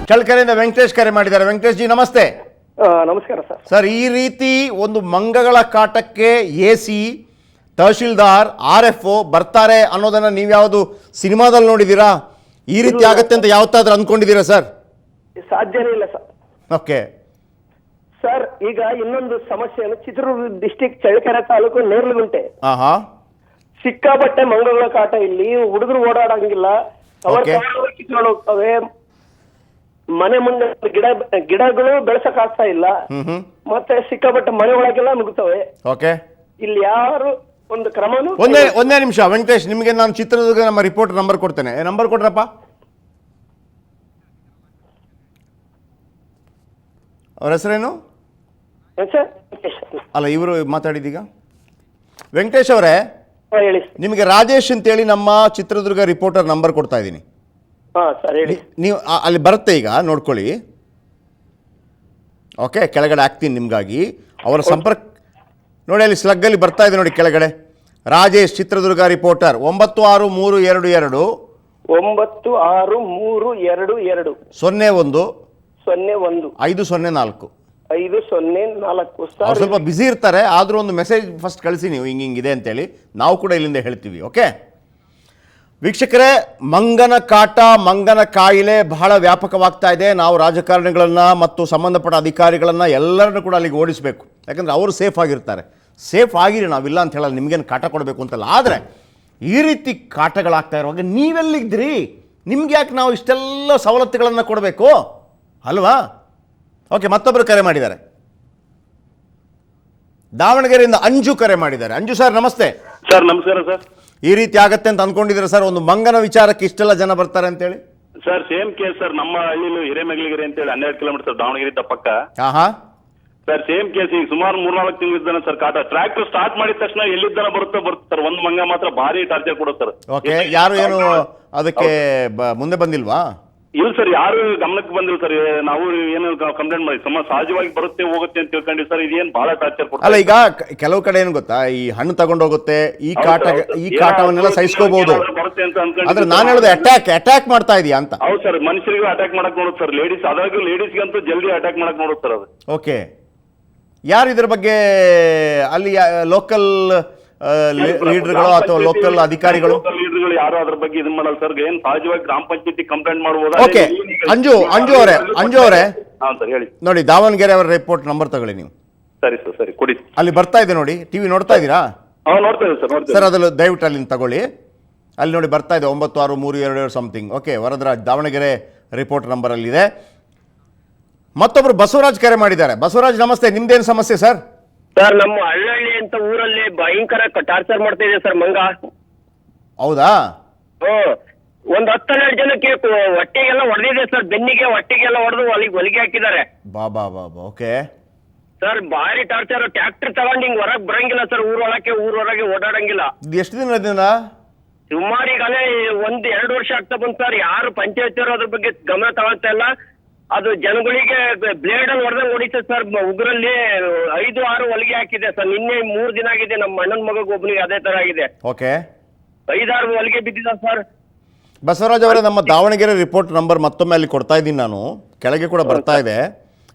ಚಳ್ಳಕೆರೆಯಿಂದ ವೆಂಕಟೇಶ್ ಕರೆ ಮಾಡಿದ್ದಾರೆ. ವೆಂಕಟೇಶ್ ಜಿ ನಮಸ್ತೆ. ನಮಸ್ಕಾರ ಸರ್. ಸರ್, ಈ ರೀತಿ ಒಂದು ಮಂಗಗಳ ಕಾಟಕ್ಕೆ AC, ತಹಶೀಲ್ದಾರ್, RFO ಬರ್ತಾರೆ ಅನ್ನೋದನ್ನ ನೀವ್ಯಾವುದು ಸಿನಿಮಾದಲ್ಲಿ ನೋಡಿದ್ದೀರಾ? ಈ ರೀತಿ ಆಗತ್ತೆ ಅಂತ ಯಾವತ್ತಾದ್ರೂ ಅಂದ್ಕೊಂಡಿದ್ದೀರಾ ಸರ್? ಸಾಧ್ಯನೇ ಇಲ್ಲ ಸರ್. ಓಕೆ ಸರ್, ಈಗ ಇನ್ನೊಂದು ಸಮಸ್ಯೆ ಚಿತ್ರದುರ್ಗ ಡಿಸ್ಟಿಕ್ ಚಳ್ಳಕೆರೆ ತಾಲೂಕು ನೇರ್ಲಗುಂಟೆ. ಸಿಕ್ಕಾಪಟ್ಟೆ ಮಂಗಗಳ ಕಾಟ. ಇಲ್ಲಿ ಹುಡುಗರು ಓಡಾಡಂಗಿಲ್ಲ, ಕಿತ್ಕೊಂಡು ಹೋಗ್ತವೆ. ಮನೆ ಮುಂದೆ ಗಿಡಗಳು ಬೆಳೆಸಕ್ ಆಗ್ತಾ ಇಲ್ಲ. ಮತ್ತೆ ಸಿಕ್ಕಾಪಟ್ಟೆ ಮನೆ ಒಳಗೆಲ್ಲ ನುಗ್ತವೆ. ಓಕೆ, ಇಲ್ಲಿ ಯಾರು ಒಂದು ಕ್ರಮನು. ಒಂದೇ ನಿಮಿಷ ವೆಂಕಟೇಶ್, ನಿಮಗೆ ನಾನು ಚಿತ್ರದುರ್ಗ ನಮ್ಮ ರಿಪೋರ್ಟರ್ ನಂಬರ್ ಕೊಡ್ತೇನೆ. ನಂಬರ್ ಕೊಡ್ರಪ್ಪ. ಅವ್ರ ಹೆಸರೇನು? ಅಲ್ಲ, ಇವರು ಮಾತಾಡಿದೀಗ. ವೆಂಕಟೇಶ್ ಅವರೇ, ಹೇಳಿ. ನಿಮಗೆ ರಾಜೇಶ್ ಅಂತೇಳಿ ನಮ್ಮ ಚಿತ್ರದುರ್ಗ ರಿಪೋರ್ಟರ್ ನಂಬರ್ ಕೊಡ್ತಾ ಇದ್ದೀನಿ. ನೀವು ಅಲ್ಲಿ ಬರುತ್ತೆ, ಈಗ ನೋಡ್ಕೊಳ್ಳಿ. ಓಕೆ, ಕೆಳಗಡೆ ಹಾಕ್ತೀನಿ ನಿಮಗಾಗಿ. ಅವರ ಸಂಪರ್ಕ ನೋಡಿ, ಅಲ್ಲಿ ಸ್ಲಗ್ಗಲ್ಲಿ ಬರ್ತಾ ಇದೆ ನೋಡಿ ಕೆಳಗಡೆ. ರಾಜೇಶ್, ಚಿತ್ರದುರ್ಗ ರಿಪೋರ್ಟರ್. 96322 96322 01 01 504. 504. ಅವ್ರು ಸ್ವಲ್ಪ ಬ್ಯುಸಿ ಇರ್ತಾರೆ, ಆದರೂ ಒಂದು ಮೆಸೇಜ್ ಫಸ್ಟ್ ಕಳಿಸಿ ನೀವು, ಹಿಂಗಿದೆ ಅಂತೇಳಿ. ನಾವು ಕೂಡ ಇಲ್ಲಿಂದ ಹೇಳ್ತೀವಿ. ಓಕೆ ವೀಕ್ಷಕರೇ, ಮಂಗನ ಕಾಟ, ಮಂಗನ ಕಾಯಿಲೆ ಬಹಳ ವ್ಯಾಪಕವಾಗ್ತಾ ಇದೆ. ನಾವು ರಾಜಕಾರಣಿಗಳನ್ನು ಮತ್ತು ಸಂಬಂಧಪಟ್ಟ ಅಧಿಕಾರಿಗಳನ್ನು ಎಲ್ಲರನ್ನೂ ಕೂಡ ಅಲ್ಲಿಗೆ ಓಡಿಸಬೇಕು. ಯಾಕಂದರೆ ಅವರು ಸೇಫ್ ಆಗಿರ್ತಾರೆ. ಸೇಫ್ ಆಗಿರಿ, ನಾವಿಲ್ಲ ಅಂತ ಹೇಳಲ್ಲ, ನಿಮಗೇನು ಕಾಟ ಕೊಡಬೇಕು ಅಂತಲ್ಲ. ಆದರೆ ಈ ರೀತಿ ಕಾಟಗಳಾಗ್ತಾ ಇರುವಾಗ ನೀವೆಲ್ಲಿದ್ದಿರಿ? ನಿಮ್ಗೆ ಯಾಕೆ ನಾವು ಇಷ್ಟೆಲ್ಲ ಸವಲತ್ತುಗಳನ್ನು ಕೊಡಬೇಕು ಅಲ್ವಾ? ಓಕೆ, ಮತ್ತೊಬ್ಬರು ಕರೆ ಮಾಡಿದ್ದಾರೆ. ದಾವಣಗೆರೆಯಿಂದ ಅಂಜು ಕರೆ ಮಾಡಿದ್ದಾರೆ. ಅಂಜು ಸರ್ ನಮಸ್ತೆ. ಸರ್ ನಮಸ್ಕಾರ ಸರ್. ಈ ರೀತಿ ಆಗತ್ತೆ ಅಂತ ಅನ್ಕೊಂಡಿದ್ದೀರಾ ಸರ್? ಒಂದು ಮಂಗನ ವಿಚಾರಕ್ಕೆ ಇಷ್ಟೆಲ್ಲ ಜನ ಬರ್ತಾರೆ ಅಂತೇಳಿ? Sir same case sir. ನಮ್ಮ ಹಳ್ಳಿಲು ಹಿರೇಮೆಗ್ಲಿಗೆರೆ ಅಂತೇಳಿ 12 ಕಿಲೋಮೀಟರ್ ದಾವಣಗೆರೆ ಪಕ್ಕ. Sir same case. ಈಗ ಸುಮಾರು 3-4 ತಿಂಗಳಿದ್ದಾನೆ ಸರ್ ಕಾಟ. ಟ್ರ್ಯಾಕ್ಟರ್ ಸ್ಟಾರ್ಟ್ ಮಾಡಿದ ತಕ್ಷಣ ಎಲ್ಲಿದ್ದಾನ ಬರುತ್ತೆ ಸರ್. ಒಂದು ಮಂಗ ಮಾತ್ರ ಭಾರಿ ಟಾರ್ಚರ್ ಕೊಡುತ್ತೆ ಸರ್. ಓಕೆ, ಯಾರು ಏನು ಅದಕ್ಕೆ ಮುಂದೆ ಬಂದಿಲ್ವಾ? ಇಲ್ಲ ಸರ್, ಯಾರು ಗಮನಕ್ಕೆ ಬಂದಿಲ್ಲ ಸರ್. ನಾವು ಏನು ಕಂಪ್ಲೇಂಟ್ ಮಾಡಿ ಸಹಜವಾಗಿ ಬರುತ್ತೆ ಹೋಗುತ್ತೆ ಅಂತ ತಿಳ್ಕೊಂಡಿ ಸರ್. ಇದೇನು ಬಹಳ ಟಾರ್ಚರ್ ಕೊಡ್ತಾರೆ. ಅಲ್ಲ, ಈಗ ಕೆಲವು ಕಡೆ ಏನು ಗೊತ್ತಾ, ಈ ಹಣ್ಣು ತಗೊಂಡೋಗುತ್ತೆ, ಈ ಕಾಟವನ್ನೆಲ್ಲ ಸಹಿಸ್ಕೋಬಹುದು. ಆದ್ರೆ ನಾನು ಹೇಳೋದು ಅಟ್ಯಾಕ್ ಮಾಡ್ತಾ ಇದೆಯಾ ಅಂತ. ಹೌದು ಸರ್, ಮನುಷ್ಯರಿಗೂ ಅಟ್ಯಾಕ್ ಮಾಡಕ್ ನೋಡುತ್ತೆ ಸರ್. ಲೇಡೀಸ್, ಅದಾಗೂ ಲೇಡೀಸ್ಗಂತೂ ಜಲ್ದಿ ಅಟ್ಯಾಕ್ ಮಾಡಕ್ ನೋಡುತ್ತೆ ಸರ್ ಅದು. ಓಕೆ, ಯಾರು ಇದ್ರ ಬಗ್ಗೆ ಅಲ್ಲಿ ಲೋಕಲ್ ಲೀಡರ್ಗಳು ಅಥವಾ ಲೋಕಲ್ ಅಧಿಕಾರಿಗಳು ಯಾರು ಅದ್ರ ಬಗ್ಗೆ ಇದನ್ನ ಮಾಡಲ್ಲ ಸರ್. ಏನ್ ಸಹಜವಾಗಿ ಗ್ರಾಮ ಪಂಚಾಯತಿ ಕಂಪ್ಲೇಂಟ್ ಮಾಡಬಹುದು. ಓಕೆ, ಅಂಜು ಅವರೇ ಹೇಳಿ ನೋಡಿ, ದಾವಣಗೆರೆ ಅವರ ರಿಪೋರ್ಟ್ ನಂಬರ್ ತಗೊಳ್ಳಿ ನೀವು. ಸರಿ ಸರ್, ಸರಿ ಕೊಡಿ. ಅಲ್ಲಿ ಬರ್ತಾ ಇದೆ ನೋಡಿ, ಟಿವಿ ನೋಡ್ತಾ ಇದ್ದೀರಾ? ನೋಡ್ತಾ ಇದೆ ಸರ್. ಸರ್ ಅದ್ರಲ್ಲಿ ದಯವಿಟ್ಟು ಅಲ್ಲಿ ತಗೊಳ್ಳಿ. ಅಲ್ಲಿ ನೋಡಿ ಬರ್ತಾ ಇದೆ 96322 something. Okay, Varadaraj Davanagere report number ಅಲ್ಲಿದೆ. ಮತ್ತೊಬ್ರು ಬಸವರಾಜ್ ಕರೆ ಮಾಡಿದ್ದಾರೆ. ಬಸವರಾಜ್ ನಮಸ್ತೆ. ನಿಮ್ದೇನು ಸಮಸ್ಯೆ ಸರ್? ಸರ್, ನಮ್ಮ ಹಳ್ಳಹಳ್ಳಿ ಅಂತ ಊರಲ್ಲಿ ಭಯಂಕರ ಟಾರ್ಚರ್ ಮಾಡ್ತಾ ಇದೆ ಸರ್ ಮಂಗ. ಹೌದಾ? ಒಂದ್ 10-12 ಜನಕ್ಕೆ ಹೊಟ್ಟೆಗೆಲ್ಲ ಹೊಡೆದಿದೆ ಸರ್. ಬೆನ್ನಿಗೆ ಹೊಟ್ಟೆಗೆಲ್ಲ ಹೊಡೆದು ಹೊಲಿಗೆ ಹಾಕಿದ್ದಾರೆ. ಬಾಬಾ. ಓಕೆ ಸರ್, ಭಾರಿ ಟಾರ್ಚರ್. ಟ್ರ್ಯಾಕ್ಟರ್ ತಗೊಂಡು ಹಿಂಗ್ ಹೊರಗ್ ಬರಂಗಿಲ್ಲ ಸರ್. ಊರೊಳಗೆ ಓಡಾಡಂಗಿಲ್ಲ. ಎಷ್ಟು ದಿನ? ಸುಮಾರು ಈಗಲೇ 1-2 ವರ್ಷ ಆಗ್ತಾ ಬಂತು ಸರ್. ಯಾರು ಪಂಚಾಯತ್ ಅವರು ಅದ್ರ ಬಗ್ಗೆ ಗಮನ ತಗೊಳ್ತಾ ಇಲ್ಲ. ಅದು ಜನಗಳಿಗೆ ಬ್ಲೇಡ್ ಅಲ್ಲಿ ಹೊಡೆದಂಗ್ ಹೊಡಿತದೆ ಸರ್. ಉಗ್ರಲ್ಲಿ 5-6 ಹೊಲಿಗೆ ಹಾಕಿದೆ ಸರ್. ನಿನ್ನೆ 3 ದಿನ ಆಗಿದೆ. ನಮ್ಮ ಅಣ್ಣನ ಮಗಗೆ ಒಬ್ಬನಿಗೆ ಅದೇ ತರ ಆಗಿದೆ. ಓಕೆ, 5-6 ಹೊಲಿಗೆ ಬಿದ್ದಿದೆ ಸರ್. ಬಸವರಾಜ್ ಅವರೇ, ನಮ್ಮ ದಾವಣಗೆರೆ ರಿಪೋರ್ಟ್ ನಂಬರ್ ಮತ್ತೊಮ್ಮೆ ಅಲ್ಲಿ ಕೊಡ್ತಾ ಇದ್ದೀನಿ ನಾನು. ಕೆಳಗೆ ಕೂಡ ಬರ್ತಾ ಇದೆ,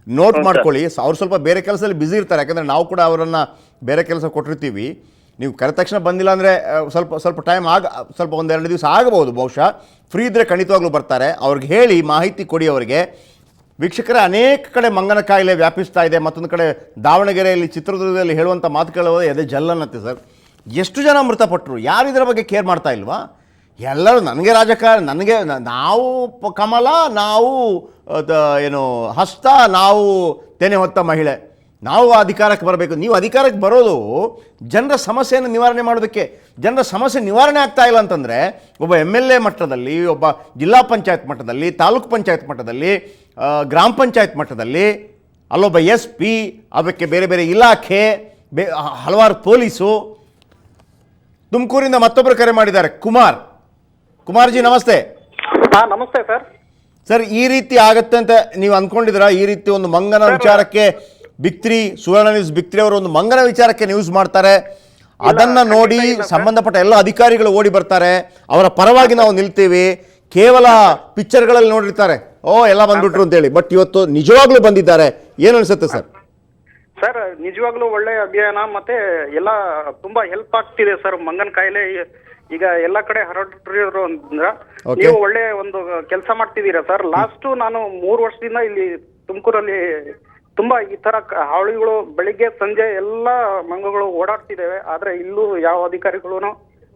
ನೋಟ್ ಮಾಡ್ಕೊಳ್ಳಿ. ಅವ್ರು ಸ್ವಲ್ಪ ಬೇರೆ ಕೆಲಸದಲ್ಲಿ ಬ್ಯುಸಿ ಇರ್ತಾರೆ. ಯಾಕಂದರೆ ನಾವು ಕೂಡ ಅವರನ್ನು ಬೇರೆ ಕೆಲಸ ಕೊಟ್ಟಿರ್ತೀವಿ. ನೀವು ಕರೆದ ತಕ್ಷಣ ಬಂದಿಲ್ಲ ಅಂದರೆ ಸ್ವಲ್ಪ ಟೈಮ್ ಸ್ವಲ್ಪ 1-2 ದಿವಸ ಆಗಬಹುದು ಬಹುಶಃ. ಫ್ರೀ ಇದ್ದರೆ ಖಂಡಿತವಾಗ್ಲೂ ಬರ್ತಾರೆ. ಅವ್ರಿಗೆ ಹೇಳಿ, ಮಾಹಿತಿ ಕೊಡಿ ಅವರಿಗೆ. ವೀಕ್ಷಕರೇ, ಅನೇಕ ಕಡೆ ಮಂಗನ ಕಾಯಿಲೆ ವ್ಯಾಪಿಸ್ತಾ ಇದೆ. ಮತ್ತೊಂದು ಕಡೆ ದಾವಣಗೆರೆಯಲ್ಲಿ, ಚಿತ್ರದುರ್ಗದಲ್ಲಿ ಹೇಳುವಂಥ ಮಾತುಗಳು ಎದೆ ಜಲ್ಲನ್ನತ್ತೆ ಸರ್. ಎಷ್ಟು ಜನ ಮೃತಪಟ್ಟರು, ಯಾರು ಇದರ ಬಗ್ಗೆ ಕೇರ್ ಮಾಡ್ತಾ ಇಲ್ವಾ? ಎಲ್ಲರೂ ನನಗೆ ರಾಜಕಾರಣ, ನನಗೆ ನಾವು ಕಮಲ, ನಾವು ಏನು ಹಸ್ತ, ನಾವು ತೆನೆ ಹೊತ್ತ ಮಹಿಳೆ, ನಾವು ಅಧಿಕಾರಕ್ಕೆ ಬರಬೇಕು. ನೀವು ಅಧಿಕಾರಕ್ಕೆ ಬರೋದು ಜನರ ಸಮಸ್ಯೆಯನ್ನು ನಿವಾರಣೆ ಮಾಡೋದಕ್ಕೆ. ಜನರ ಸಮಸ್ಯೆ ನಿವಾರಣೆ ಆಗ್ತಾ ಇಲ್ಲ ಅಂತಂದರೆ ಒಬ್ಬ MLA ಮಟ್ಟದಲ್ಲಿ, ಒಬ್ಬ ಜಿಲ್ಲಾ ಪಂಚಾಯತ್ ಮಟ್ಟದಲ್ಲಿ, ತಾಲೂಕು ಪಂಚಾಯತ್ ಮಟ್ಟದಲ್ಲಿ, ಗ್ರಾಮ ಪಂಚಾಯತ್ ಮಟ್ಟದಲ್ಲಿ, ಅಲ್ಲೊಬ್ಬ SP, ಅದಕ್ಕೆ ಬೇರೆ ಬೇರೆ ಇಲಾಖೆ, ಹಲವಾರು ಪೊಲೀಸು. ತುಮಕೂರಿಂದ ಮತ್ತೊಬ್ಬರು ಕರೆ ಮಾಡಿದ್ದಾರೆ, ಕುಮಾರ್ಜಿ ನಮಸ್ತೆ. ನಮಸ್ತೆ ಸರ್. ಸರ್, ಈ ರೀತಿ ಆಗತ್ತೆ ಅಂತ ನೀವು ಅಂದ್ಕೊಂಡಿದ್ದೀರಾ? ಈ ರೀತಿ ಒಂದು ಮಂಗನ ವಿಚಾರಕ್ಕೆ ಸುವರ್ಣ ನ್ಯೂಸ್ ಬಿಕ್ತ್ರಿ ಅವರು ಒಂದು ಮಂಗನ ವಿಚಾರಕ್ಕೆ ನ್ಯೂಸ್ ಮಾಡ್ತಾರೆ. ಅದನ್ನ ನೋಡಿ ಸಂಬಂಧಪಟ್ಟ ಎಲ್ಲ ಅಧಿಕಾರಿಗಳು ಓಡಿ ಬರ್ತಾರೆ. ಅವರ ಪರವಾಗಿ ನಾವು ನಿಲ್ತೀವಿ. ಕೇವಲ ಪಿಕ್ಚರ್ಗಳಲ್ಲಿ ನೋಡಿರ್ತಾರೆ, ಎಲ್ಲ ಬಂದ್ಬಿಟ್ರು ಅಂತೇಳಿ. ಬಟ್ ಇವತ್ತು ನಿಜವಾಗ್ಲೂ ಬಂದಿದ್ದಾರೆ, ಏನು ಅನ್ಸುತ್ತೆ ಸರ್? ಸರ್ ನಿಜವಾಗ್ಲೂ ಒಳ್ಳೆ ಅಭಿಯಾನ, ಮತ್ತೆ ಎಲ್ಲ ತುಂಬಾ ಹೆಲ್ಪ್ ಆಗ್ತಿದೆ ಸರ್. ಮಂಗನ ಕಾಯಿಲೆ ಈಗ ಎಲ್ಲ ಕಡೆ ಹರಡಿರೋ ಅಂದ್ರೆ ನೀವು ಒಳ್ಳೆ ಒಂದು ಕೆಲಸ ಮಾಡ್ತಿದ್ದೀರಾ ಸರ್. ಲಾಸ್ಟ್ ನಾನು 3 ವರ್ಷದಿಂದ ಇಲ್ಲಿ ತುಮಕೂರಲ್ಲಿ ತುಂಬಾ ಈ ತರ ಹಾವಳಿಗಳು ಬೆಳಿಗ್ಗೆ ಸಂಜೆ ಎಲ್ಲ ಮಂಗಗಳು ಓಡಾಡ್ತಿದ್ದೇವೆ. ಆದ್ರೆ ಇಲ್ಲೂ ಯಾವ ಅಧಿಕಾರಿಗಳು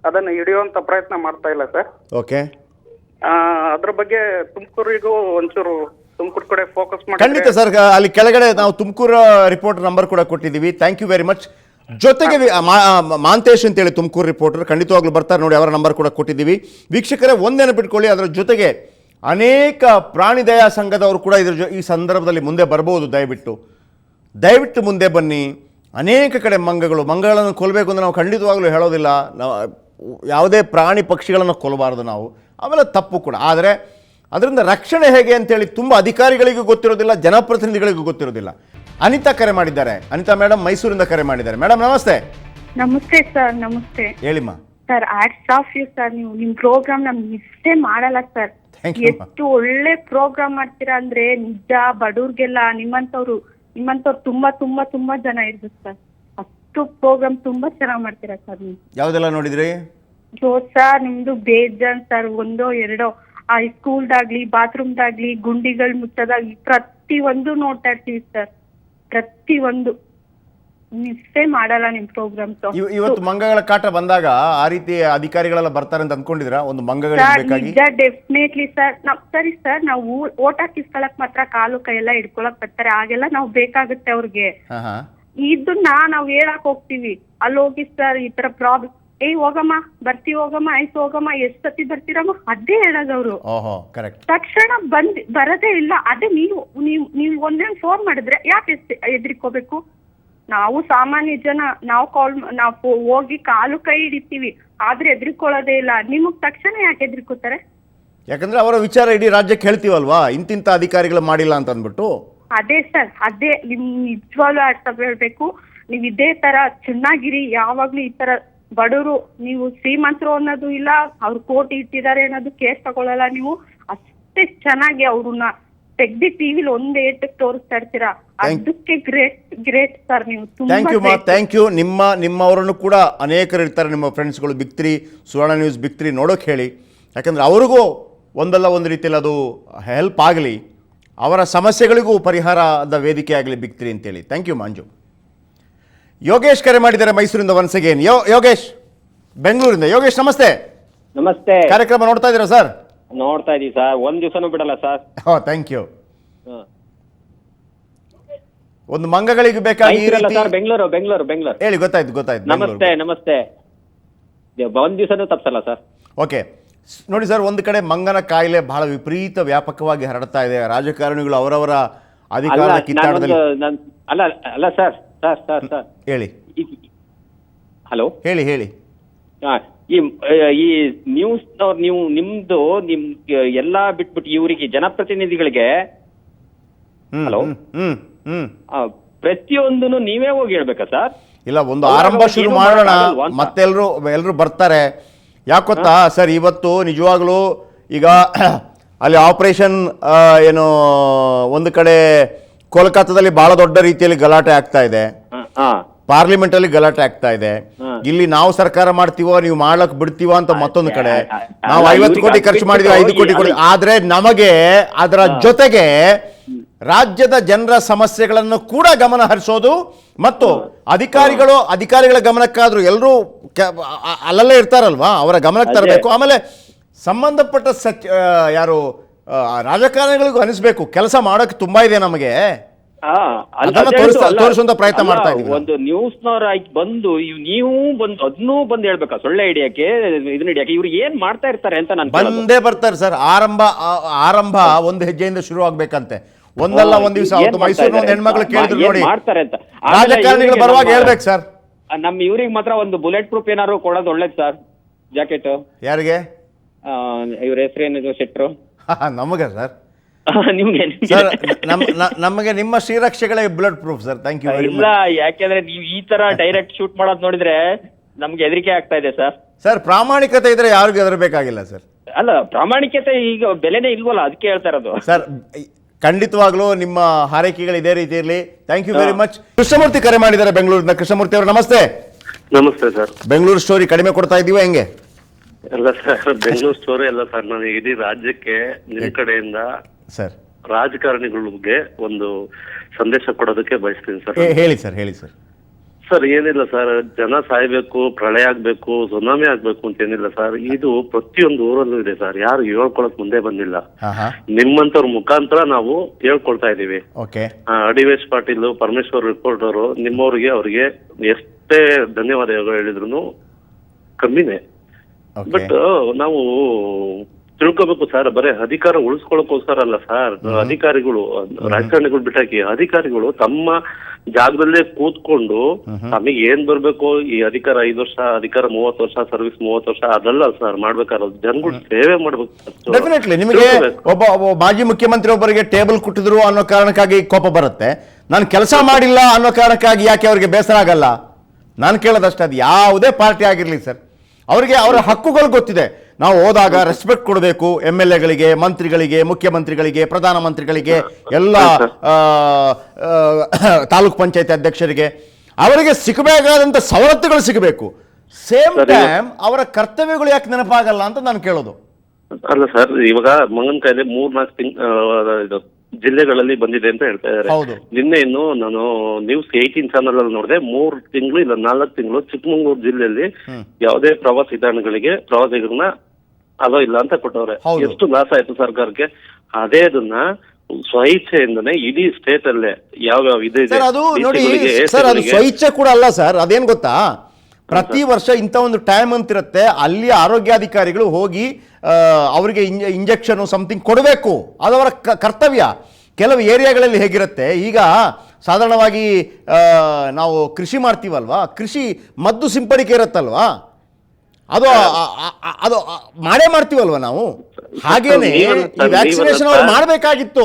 ಅದನ್ನ ಹಿಡಿಯುವಂತ ಪ್ರಯತ್ನ ಮಾಡ್ತಾ ಇಲ್ಲ ಸರ್. ಓಕೆ, ಅದ್ರ ಬಗ್ಗೆ ತುಮಕೂರಿಗೂ ಒಂಚೂರು ತುಮಕೂರು ಕಡೆ ಫೋಕಸ್ ಮಾಡಿ. ಖಂಡಿತ ಸರ್, ಅಲ್ಲಿ ಕೆಳಗಡೆ ನಾವು ತುಮಕೂರು ರಿಪೋರ್ಟರ್ ನಂಬರ್ ಕೂಡ ಕೊಟ್ಟಿದ್ದೀವಿ. Thank you very much. ಜೊತೆಗೆ ಮಾಂತೇಶ್ ಅಂತೇಳಿ ತುಮಕೂರು ರಿಪೋರ್ಟರ್ ಖಂಡಿತವಾಗ್ಲೂ ಬರ್ತಾರೆ ನೋಡಿ, ಅವರ ನಂಬರ್ ಕೂಡ ಕೊಟ್ಟಿದ್ದೀವಿ. ವೀಕ್ಷಕರೇ, ಒಂದು ನೆನಪಿಟ್ಕೊಳ್ಳಿ, ಅದರ ಜೊತೆಗೆ ಅನೇಕ ಪ್ರಾಣಿ ದಯಾ ಸಂಘದವರು ಕೂಡ ಈ ಸಂದರ್ಭದಲ್ಲಿ ಮುಂದೆ ಬರ್ಬೋದು. ದಯವಿಟ್ಟು ಮುಂದೆ ಬನ್ನಿ. ಅನೇಕ ಕಡೆ ಮಂಗಗಳನ್ನು ಕೊಲ್ಲಬೇಕು ಅಂತ ನಾವು ಖಂಡಿತವಾಗ್ಲೂ ಹೇಳೋದಿಲ್ಲ. ನಾವು ಯಾವುದೇ ಪ್ರಾಣಿ ಪಕ್ಷಿಗಳನ್ನು ಕೊಲ್ಲಬಾರ್ದು ನಾವು, ಆಮೇಲೆ ತಪ್ಪು ಕೂಡ. ಆದರೆ ಅದರಿಂದ ರಕ್ಷಣೆ ಹೇಗೆ ಅಂತೇಳಿ ತುಂಬ ಅಧಿಕಾರಿಗಳಿಗೂ ಗೊತ್ತಿರೋದಿಲ್ಲ, ಜನಪ್ರತಿನಿಧಿಗಳಿಗೂ ಗೊತ್ತಿರೋದಿಲ್ಲ. ಅನಿತಾ ಕರೆ ಮಾಡಿದ್ದಾರೆ. ಅನಿತಾ ಮೇಡಮ್ ಮೈಸೂರಿಂದ ಕರೆ ಮಾಡಿದ್ದಾರೆ. ಮೇಡಮ್ ನಮಸ್ತೆ. ನಮಸ್ತೆ ಸರ್. ನಮಸ್ತೆ ಹೇಳಿಮ್ಮ. Sir hats off you sir. ನೀವು ನಿಮ್ ಪ್ರೋಗ್ರಾಮ್ ನಮ್ ಮಿಸ್ಸೇ ಮಾಡಲ್ಲ ಸರ್. ಎಷ್ಟು ಒಳ್ಳೆ ಪ್ರೋಗ್ರಾಮ್ ಮಾಡ್ತೀರಾ ಅಂದ್ರೆ ನಿಜ ಬಡವ್ರಿಗೆಲ್ಲ ನಿಮ್ಮಂತವ್ರು ತುಂಬಾ ತುಂಬಾ ತುಂಬಾ ಜನ ಇರ್ಬೇಕು ಸರ್. ಅಷ್ಟು ಪ್ರೋಗ್ರಾಮ್ ತುಂಬಾ ಚೆನ್ನಾಗ್ ಮಾಡ್ತೀರಾ ಸರ್ ನೀವು. ಯಾವ್ದೆಲ್ಲ ನೋಡಿದ್ರಿ? ಸರ್ ನಿಮ್ದು ಬೇಜಾನ್ ಸರ್. ಒಂದೋ ಎರಡೋ ಆ ಸ್ಕೂಲ್ದಾಗ್ಲಿ ಬಾತ್ರೂಮ್ದಾಗ್ಲಿ ಗುಂಡಿಗಳು ಮುಚ್ಚೋದಾಗ್ಲಿ ಪ್ರತಿ ಒಂದು ನೋಡ್ತಾ ಇರ್ತೀವಿ ಸರ್. ಪ್ರತಿ ಒಂದು ಮಿಸ್ಸೇ ಮಾಡಲ್ಲ ನಿಮ್ ಪ್ರೋಗ್ರಾಮ್ಸ್. ಇವತ್ತು ಮಂಗಗಳ ಕಾಟ ಬಂದಾಗ ಆ ರೀತಿ ಅಧಿಕಾರಿಗಳೆಲ್ಲ ಬರ್ತಾರೆ ಅಂತ ಅನ್ಕೊಂಡಿದ್ರಾ? ಒಂದು ಮಂಗಗಳಿಗೆ ಬೇಕಾಗಿ ಡೆಫಿನೆಟ್ಲಿ ಸರ್. ಸರಿ ಸರ್, ನಾವು ಓಟ್ ಹಾಕಿಸ್ಕೊಳಕ್ ಮಾತ್ರ ಕಾಲು ಕೈ ಎಲ್ಲ ಹಿಡ್ಕೊಳಕ್ ಬರ್ತಾರೆ, ಆಗೆಲ್ಲ ನಾವು ಬೇಕಾಗುತ್ತೆ ಅವ್ರಿಗೆ. ಇದನ್ನ ನಾವ್ ಹೇಳಕ್ ಹೋಗ್ತೀವಿ, ಅಲ್ಲಿ ಹೋಗಿ ಸರ್ ಈ ತರ ಪ್ರಾಬ್ಲಮ್, ಹೋಗಮ್ಮ ಬರ್ತೀವಿ, ಹೋಗಮ್ಮ ಆಯ್ತು ಹೋಗಮ್ಮ, ಎಷ್ಟ್ ಸತಿ ಬರ್ತೀರಮ್ಮ, ಅದೇ ಹೇಳೋದವ್ರು. ತಕ್ಷಣ ಬರದೇ ಇಲ್ಲ. ಅದೇ ನೀವು ಒಂದೇ ಫೋನ್ ಮಾಡಿದ್ರೆ ಯಾಕೆ ಎದ್ರಿಕೋಬೇಕು? ನಾವು ಸಾಮಾನ್ಯ ಜನ, ನಾವು ಹೋಗಿ ಕಾಲು ಕೈ ಹಿಡಿತೀವಿ, ಆದ್ರೆ ಎದ್ರಿಕೊಳ್ಳೋದೇ ಇಲ್ಲ. ನಿಮಗ್ ತಕ್ಷಣ ಯಾಕೆ ಎದ್ರಿಕೋತಾರೆ? ಯಾಕಂದ್ರೆ ಅವರ ವಿಚಾರ ಇಡೀ ರಾಜ್ಯಕ್ಕೆ ಹೇಳ್ತೀವಲ್ವಾ, ಇಂತಿಂತ ಅಧಿಕಾರಿಗಳು ಮಾಡಿಲ್ಲ ಅಂತ ಅಂದ್ಬಿಟ್ಟು. ಅದೇ ಸರ್, ಅದೇ ನಿಮ್ ನಿಜವಾಗ್ಲೂ ಅರ್ಥ ಹೇಳ್ಬೇಕು. ನೀವ್ ಇದೇ ತರ ಚೆನ್ನಾಗಿರಿ. ಯಾವಾಗ್ಲೂ ಈ ತರ ಬಡವರು, ನೀವು ಶ್ರೀಮಂತರು ಅನ್ನೋದು ಇಲ್ಲ, ಅವ್ರು ಕೋಟಿ ಇಟ್ಟಿದ್ದಾರೆ ಅನ್ನೋದು ಕೇಸ್ ತಗೊಳ್ಳಲ್ಲ. ನೀವು ಅಷ್ಟೇ ಚೆನ್ನಾಗಿ ಅವ್ರನ್ನ ತೆಗ್ದಿ ಟಿವಿಲಿ ಒಂದೇ ಏಟಕ್ಕೆ ತೋರಿಸ್ತಾ ಇರ್ತೀರಾ. ಅದಕ್ಕೆ ಗ್ರೇಟ್ ಸರ್ ನೀವು. Thank you. ನಿಮ್ಮವರನ್ನು ಕೂಡ ಅನೇಕರು ಇರ್ತಾರೆ, ನಿಮ್ಮ ಫ್ರೆಂಡ್ಸ್ಗಳು. ಬಿಗ್3 ಸುವರ್ಣ ನ್ಯೂಸ್ ಬಿಗ್3 ನೋಡೋಕೆ ಹೇಳಿ, ಯಾಕಂದ್ರೆ ಅವ್ರಿಗೂ ಒಂದಲ್ಲ ಒಂದು ರೀತಿಯಲ್ಲಿ ಅದು ಹೆಲ್ಪ್ ಆಗಲಿ, ಅವರ ಸಮಸ್ಯೆಗಳಿಗೂ ಪರಿಹಾರದ ವೇದಿಕೆ ಆಗಲಿ ಬಿಗ್3 ಅಂತೇಳಿ. ಥ್ಯಾಂಕ್ ಯು ಮಂಜು. ಯೋಗೇಶ್ ಕರೆ ಮಾಡಿದ್ದಾರೆ ಮೈಸೂರಿಂದ ಒನ್ಸ್ ಅಗೇನ್. ಯೋಗೇಶ್ ಬೆಂಗಳೂರಿಂದ. ಯೋಗೇಶ್ ನಮಸ್ತೆ. ನಮಸ್ತೆ. ಕಾರ್ಯಕ್ರಮ ನೋಡ್ತಾ ಇದ್ದೀರಾ ಸರ್? ನೋಡ್ತಾ ಇದೀವಿ ಸರ್, ಒಂದ್ ದಿವಸನೂ ಬಿಡಲ್ಲ ಸರ್. Thank you. ಒಂದು ಮಂಗಗಳಿಗೆ ಬೇಕಾಗಿ ಬೆಂಗಳೂರು ಹೇಳಿ. ಗೊತ್ತಾಯ್ತು. ನಮಸ್ತೆ. ಒಂದ್ ದಿವಸನೂ ತಪ್ಸಲ್ಲ ಸರ್. ಓಕೆ ನೋಡಿ ಸರ್, ಒಂದು ಕಡೆ ಮಂಗನ ಕಾಯಿಲೆ ಬಹಳ ವಿಪರೀತ ವ್ಯಾಪಕವಾಗಿ ಹರಡ್ತಾ ಇದೆ. ರಾಜಕಾರಣಿಗಳು ಅವರವರ ಅಧಿಕಾರದ ಕಿತ್ತಾಟದಲ್ಲಿ ಅಲ್ಲ ಸರ್ ಹೇಳಿ. ಹಲೋ ಹೇಳಿ. ಈ ನ್ಯೂಸ್ ನೀವು ನಿಮ್ದು ಎಲ್ಲಾ ಬಿಟ್ಬಿಟ್ಟು ಇವರಿಗೆ ಜನಪ್ರತಿನಿಧಿಗಳಿಗೆ ಹಲೋ ಪ್ರತಿಯೊಂದನ್ನು ನೀವೇ ಹೋಗಿ ಹೇಳ್ಬೇಕಾ ಸರ್? ಇಲ್ಲ, ಒಂದು ಆರಂಭ ಶುರು ಮಾಡೋಣ, ಮತ್ತೆಲ್ಲರೂ ಬರ್ತಾರೆ. ಯಾಕೊತ್ತಾ ಸರ್, ಇವತ್ತು ನಿಜವಾಗ್ಲೂ ಈಗ ಅಲ್ಲಿ ಆಪರೇಷನ್ ಏನು ಒಂದು ಕಡೆ ಕೋಲ್ಕತ್ತಾದಲ್ಲಿ ಬಹಳ ದೊಡ್ಡ ರೀತಿಯಲ್ಲಿ ಗಲಾಟೆ ಆಗ್ತಾ ಇದೆ, ಪಾರ್ಲಿಮೆಂಟ್ ಅಲ್ಲಿ ಗಲಾಟೆ ಆಗ್ತಾ ಇದೆ. ಇಲ್ಲಿ ನಾವು ಸರ್ಕಾರ ಮಾಡ್ತೀವೋ ನೀವು ಮಾಡ್ಲಕ್ ಬಿಡ್ತೀವೋ ಅಂತ ಮತ್ತೊಂದು ಕಡೆ. ನಾವು 50 ಕೋಟಿ ಖರ್ಚು ಮಾಡಿದ್ವಿ, 5 ಕೋಟಿ ಕೊಡಿ. ಆದ್ರೆ ನಮಗೆ ಅದರ ಜೊತೆಗೆ ರಾಜ್ಯದ ಜನರ ಸಮಸ್ಯೆಗಳನ್ನು ಕೂಡ ಗಮನ ಹರಿಸೋದು ಮತ್ತು ಅಧಿಕಾರಿಗಳ ಗಮನಕ್ಕಾದ್ರೂ ಎಲ್ಲರೂ ಅಲ್ಲಲ್ಲೇ ಇರ್ತಾರಲ್ವಾ, ಅವರ ಗಮನಕ್ಕೆ ತರಬೇಕು. ಆಮೇಲೆ ಸಂಬಂಧಪಟ್ಟ ಯಾರು ರಾಜಕಾರಣಿಗಳಿಗೂ ಅನಿಸ್ಬೇಕು ಕೆಲಸ ಮಾಡೋಕೆ ತುಂಬಾ ಇದೆ ನಮಗೆ, ತೋರಿಸುವಂತ ಪ್ರಯತ್ನ ಮಾಡ್ತಾ ಇದೀವಿ. ಒಂದು ನ್ಯೂಸ್ನವ್ರ ಬಂದು ನೀವು ಅದನ್ನೂ ಬಂದು ಹೇಳ್ಬೇಕಾ? ಸೊಳ್ಳೆ ಹಿಡಿಯಕ್ಕೆ ಇದನ್ನ ಹಿಡಿಯಕ್ಕೆ ಇವ್ರು ಏನ್ ಮಾಡ್ತಾ ಇರ್ತಾರೆ ಅಂತ ನಾನು ಬಂದೇ ಬರ್ತಾರೆ ಸರ್. ಆರಂಭ ಒಂದು ಹೆಜ್ಜೆಯಿಂದ ಶುರು ಆಗ್ಬೇಕಂತೆ. ಒಂದಲ್ಲ ಒಂದ್ ದಿವಸ ಮೈಸೂರಿನ ಒಂದು ಹೆಣ್ಮಕ್ಳು ಕೇಳಿದ್ರು ನೋಡಿ, ಮಾಡ್ತಾರೆ ಅಂತ ರಾಜಕಾರಣಿಗಳು ಬರುವಾಗ ಹೇಳ್ಬೇಕು ಸರ್. ನಮ್ ಇವ್ರಿಗೆ ಮಾತ್ರ ಒಂದು ಬುಲೆಟ್ ಪ್ರೂಫ್ ಏನಾದ್ರು ಕೊಡೋದು ಒಳ್ಳೇದು ಸರ್. ಜಾಕೆಟ್ ಯಾರಿಗೆ? ಇವ್ರ ಹೆಸರೇನಿದೆ ಶೆಟ್ರು. ನಮಗೆ ಸರ್, ನಿಮ್ಗೆ ನಮಗೆ ನಿಮ್ಮ ಶ್ರೀರಕ್ಷೆಗಳೇ blood proof sir. Thank you. ಇಲ್ಲ, ಯಾಕೆಂದ್ರೆ ನೀವು ಈ ತರ ಡೈರೆಕ್ಟ್ ಶೂಟ್ ಮಾಡೋದು ನೋಡಿದ್ರೆ ನಮ್ಗೆ ಹೆದರಿಕೆ ಆಗ್ತಾ ಇದೆ ಸರ್. ಪ್ರಾಮಾಣಿಕತೆ ಇದ್ರೆ ಯಾರಿಗೂ ಹೆದರ್ಬೇಕಾಗಿಲ್ಲ ಸರ್. ಅಲ್ಲ ಪ್ರಾಮಾಣಿಕತೆ ಈಗ ಬೆಲೆನೇ ಇಲ್ವಲ್ಲ, ಅದಕ್ಕೆ ಹೇಳ್ತಾ ಇರೋದು. ಸರ್ ಖಂಡಿತವಾಗ್ಲೂ ನಿಮ್ಮ ಹಾರೈಕೆಗಳು ಇದೇ ರೀತಿ ಇರಲಿ. Thank you very much. Krishnamurthy ಕರೆ ಮಾಡಿದ್ದಾರೆ ಬೆಂಗಳೂರಿನ. ಕೃಷ್ಣಮೂರ್ತಿ ಅವರು ನಮಸ್ತೆ. ನಮಸ್ತೆ ಸರ್. ಬೆಂಗಳೂರು ಸ್ಟೋರಿ ಕಡಿಮೆ ಕೊಡ್ತಾ ಇದೀವ ಹೆಂಗೆ? ಅಲ್ಲ ಸರ್, ಬೆಂಗಳೂರು ಸ್ಟೋರಿ ಅಲ್ಲ ಸರ್, ನಾನು ಇಡೀ ರಾಜ್ಯಕ್ಕೆ ನಿಮ್ ಕಡೆಯಿಂದ ಸರ್ ರಾಜಕಾರಣಿಗಳಿಗೆ ಒಂದು ಸಂದೇಶ ಕೊಡೋದಕ್ಕೆ ಬಯಸ್ತೀನಿ ಸರ್. ಹೇಳಿ ಸರ್, ಹೇಳಿ ಸರ್. ಸರ್ ಏನಿಲ್ಲ ಸರ್, ಜನ ಸಾಯ್ಬೇಕು, ಪ್ರಳಯ ಆಗ್ಬೇಕು, ಸುನಾಮಿ ಆಗ್ಬೇಕು ಅಂತ ಏನಿಲ್ಲ ಸರ್. ಇದು ಪ್ರತಿಯೊಂದು ಊರಲ್ಲೂ ಇದೆ ಸರ್. ಯಾರು ಹೇಳ್ಕೊಳಕ್ ಮುಂದೆ ಬಂದಿಲ್ಲ. ನಿಮ್ಮಂತವ್ರ ಮುಖಾಂತರ ನಾವು ಹೇಳ್ಕೊಳ್ತಾ ಇದೀವಿ. ಅಡಿವೇಶ್ ಪಾಟೀಲ್, ಪರಮೇಶ್ವರ್ ರಿಪೋರ್ಟ್ ಅವರು, ನಿಮ್ಮವ್ರಿಗೆ ಅವ್ರಿಗೆ ಎಷ್ಟೇ ಧನ್ಯವಾದಗಳು ಹೇಳಿದ್ರು ಕಮ್ಮಿನೇ. ಬಟ್ ನಾವು ತಿಳ್ಕೊಬೇಕು ಸರ್, ಬರೀ ಅಧಿಕಾರ ಉಳಿಸ್ಕೊಳಕ್ಕೋಸ್ಕರ ಅಲ್ಲ ಸರ್. ಅಧಿಕಾರಿಗಳು, ರಾಜಕಾರಣಿಗಳು ಬಿಟ್ಟಾಕಿ, ಅಧಿಕಾರಿಗಳು ತಮ್ಮ ಜಾಗದಲ್ಲೇ ಕೂತ್ಕೊಂಡು ತಮಗೆ ಏನ್ ಬರ್ಬೇಕು, ಈ ಅಧಿಕಾರ 5 ವರ್ಷ, ಅಧಿಕಾರ 30 ವರ್ಷ, ಸರ್ವಿಸ್ 30 ವರ್ಷ, ಅದಲ್ಲ ಸರ್ ಮಾಡ್ಬೇಕಾದ್ರೆ ಜನಗಳು ಸೇವೆ ಮಾಡ್ಬೇಕು. ಡೆಫಿನೆಟ್ಲಿ ನಿಮಗೆ ಒಬ್ಬ ಮಾಜಿ ಮುಖ್ಯಮಂತ್ರಿ ಒಬ್ಬರಿಗೆ ಟೇಬಲ್ ಕುಟ್ಟಿದ್ರು ಅನ್ನೋ ಕಾರಣಕ್ಕಾಗಿ ಕೋಪ ಬರುತ್ತೆ. ನಾನು ಕೆಲಸ ಮಾಡಿಲ್ಲ ಅನ್ನೋ ಕಾರಣಕ್ಕಾಗಿ ಯಾಕೆ ಅವ್ರಿಗೆ ಬೇಸರ ಆಗಲ್ಲ? ನಾನು ಕೇಳೋದಷ್ಟೇ, ಅದು ಯಾವುದೇ ಪಾರ್ಟಿ ಆಗಿರ್ಲಿ ಸರ್, ಅವರಿಗೆ ಅವರ ಹಕ್ಕುಗಳು ಗೊತ್ತಿದೆ. ನಾವು ಹೋದಾಗ ರೆಸ್ಪೆಕ್ಟ್ ಕೊಡಬೇಕು MLAಗಳಿಗೆ, ಮಂತ್ರಿಗಳಿಗೆ, ಮುಖ್ಯಮಂತ್ರಿಗಳಿಗೆ, ಪ್ರಧಾನಮಂತ್ರಿಗಳಿಗೆ, ಎಲ್ಲ ತಾಲೂಕ್ ಪಂಚಾಯತ್ ಅಧ್ಯಕ್ಷರಿಗೆ, ಅವರಿಗೆ ಸಿಗಬೇಕಾದಂಥ ಸವಲತ್ತುಗಳು ಸಿಗಬೇಕು. ಸೇಮ್ ಟೈಮ್ ಅವರ ಕರ್ತವ್ಯಗಳು ಯಾಕೆ ನೆನಪಾಗಲ್ಲ ಅಂತ ನಾನು ಕೇಳೋದು. ಅಲ್ಲ ಸರ್, ಇವಾಗ ಮಂಗನ ಕಾಯಿಲೆ 3-4 ಜಿಲ್ಲೆಗಳಲ್ಲಿ ಬಂದಿದೆ ಅಂತ ಹೇಳ್ತಾ ಇದ್ದಾರೆ. ನಿನ್ನೆ ಇನ್ನು ನಾನು ನ್ಯೂಸ್ 18 ಚಾನಲ್ ಅಲ್ಲಿ ನೋಡಿದೆ, 3 ತಿಂಗಳು ಇಲ್ಲ 4 ತಿಂಗಳು ಚಿಕ್ಕಮಗಳೂರು ಜಿಲ್ಲೆಯಲ್ಲಿ ಯಾವುದೇ ಪ್ರವಾಸಿ ತಾಣಗಳಿಗೆ ಪ್ರವಾಸಿಗರನ್ನ ಅಲೋ ಇಲ್ಲ ಅಂತ ಕೊಟ್ಟವ್ರೆ. ಎಷ್ಟು ಲಾಸ್ ಆಯ್ತು ಸರ್ಕಾರಕ್ಕೆ. ಅದೇ ಅದನ್ನ ಸ್ವಇಚ್ಛೆಯಿಂದನೇ ಇಡೀ ಸ್ಟೇಟ್ ಅಲ್ಲೇ ಯಾವ್ಯಾವ ಇದೆ. ಅದು ನೋಡಿ ಸರ್, ಅದು ಸ್ವಇಚ್ಛೆ ಕೂಡ ಅಲ್ಲ ಸರ್. ಅದೇನ್ ಗೊತ್ತಾ, ಪ್ರತಿ ವರ್ಷ ಇಂಥ ಒಂದು ಟೈಮ್ ಅಂತಿರುತ್ತೆ, ಅಲ್ಲಿ ಆರೋಗ್ಯಾಧಿಕಾರಿಗಳು ಹೋಗಿ ಅವರಿಗೆ ಇಂಜೆಕ್ಷನ್ ಸಮಥಿಂಗ್ ಕೊಡಬೇಕು, ಅದು ಅವರ ಕರ್ತವ್ಯ. ಕೆಲವು ಏರಿಯಾಗಳಲ್ಲಿ ಹೇಗಿರುತ್ತೆ, ಈಗ ಸಾಧಾರಣವಾಗಿ ನಾವು ಕೃಷಿ ಮಾಡ್ತೀವಲ್ವಾ, ಕೃಷಿ ಮದ್ದು ಸಿಂಪಡಿಕೆ ಇರುತ್ತಲ್ವಾ, ಅದು ಅದು ಮಾಡೇ ಮಾಡ್ತೀವಲ್ವಾ ನಾವು. ಹಾಗೇನೆ ವ್ಯಾಕ್ಸಿನೇಷನ್ ಅವ್ರು ಮಾಡಬೇಕಾಗಿತ್ತು.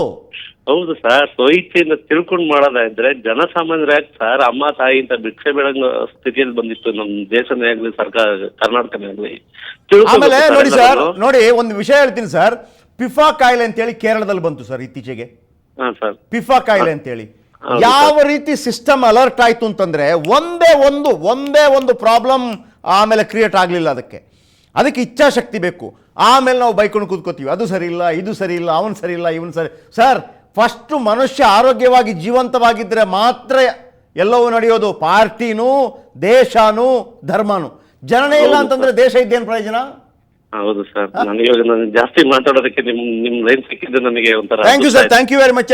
ಹೌದು ಸರ್, ಸ್ವಇಚ್ಛೆಯಿಂದ ತಿಳ್ಕೊಂಡು ಮಾಡೋದಾದ್ರೆ ಜನಸಾಮಾನ್ಯರಾಗಿ ಸರ್, ಅಮ್ಮ ತಾಯಿ ಅಂತ ಭಿಕ್ಷೆ ಬೇಡಂಗ ಸ್ಥಿತಿಯಲ್ಲಿ ಬಂದಿತ್ತು ನಮ್ಮ ದೇಶನೇ ಆಗ್ಲಿ, ಸರ್ಕಾರ ಕರ್ನಾಟಕನೇ ಆಗ್ಲಿ. ಆಮೇಲೆ ನೋಡಿ ಸರ್, ನೋಡಿ ಒಂದು ವಿಷಯ ಹೇಳ್ತೀನಿ ಸರ್, ಪಿಫಾ ಕಾಯಿಲೆ ಅಂತೇಳಿ ಕೇರಳದಲ್ಲಿ ಬಂತು ಸರ್ ಇತ್ತೀಚೆಗೆ. ಪಿಫಾ ಕಾಯಿಲೆ ಅಂತೇಳಿ ಯಾವ ರೀತಿ ಸಿಸ್ಟಮ್ ಅಲರ್ಟ್ ಆಯ್ತು ಅಂತಂದ್ರೆ, ಒಂದೇ ಒಂದು ಪ್ರಾಬ್ಲಮ್ ಆಮೇಲೆ ಕ್ರಿಯೇಟ್ ಆಗಲಿಲ್ಲ. ಅದಕ್ಕೆ ಇಚ್ಛಾಶಕ್ತಿ ಬೇಕು. ಆಮೇಲೆ ನಾವು ಬೈಕೊಂಡು ಕೂತ್ಕೋತೀವಿ, ಅದು ಸರಿ ಇಲ್ಲ, ಇದು ಸರಿ ಇಲ್ಲ, ಅವನು ಸರಿ ಇಲ್ಲ, ಇವನು ಸರಿ. ಸರ್, ಫಸ್ಟು ಮನುಷ್ಯ ಆರೋಗ್ಯವಾಗಿ ಜೀವಂತವಾಗಿದ್ದರೆ ಮಾತ್ರ ಎಲ್ಲವೂ ನಡೆಯೋದು. ಪಾರ್ಟಿನೂ, ದೇಶನೂ, ಧರ್ಮನೂ. ಜನನೇ ಇಲ್ಲ ಅಂತಂದ್ರೆ ದೇಶ ಇದ್ದೇನು ಪ್ರಯೋಜನ? ಹೌದು ಸರ್, ನಾನು ಜಾಸ್ತಿ ಮಾತಾಡೋದಕ್ಕೆ ನಿಮ್ ಲೈನ್ ಸಿಕ್ಕಿದ್ದು ನನಗೆ ಒಂಥರ. Thank you sir, thank you very much.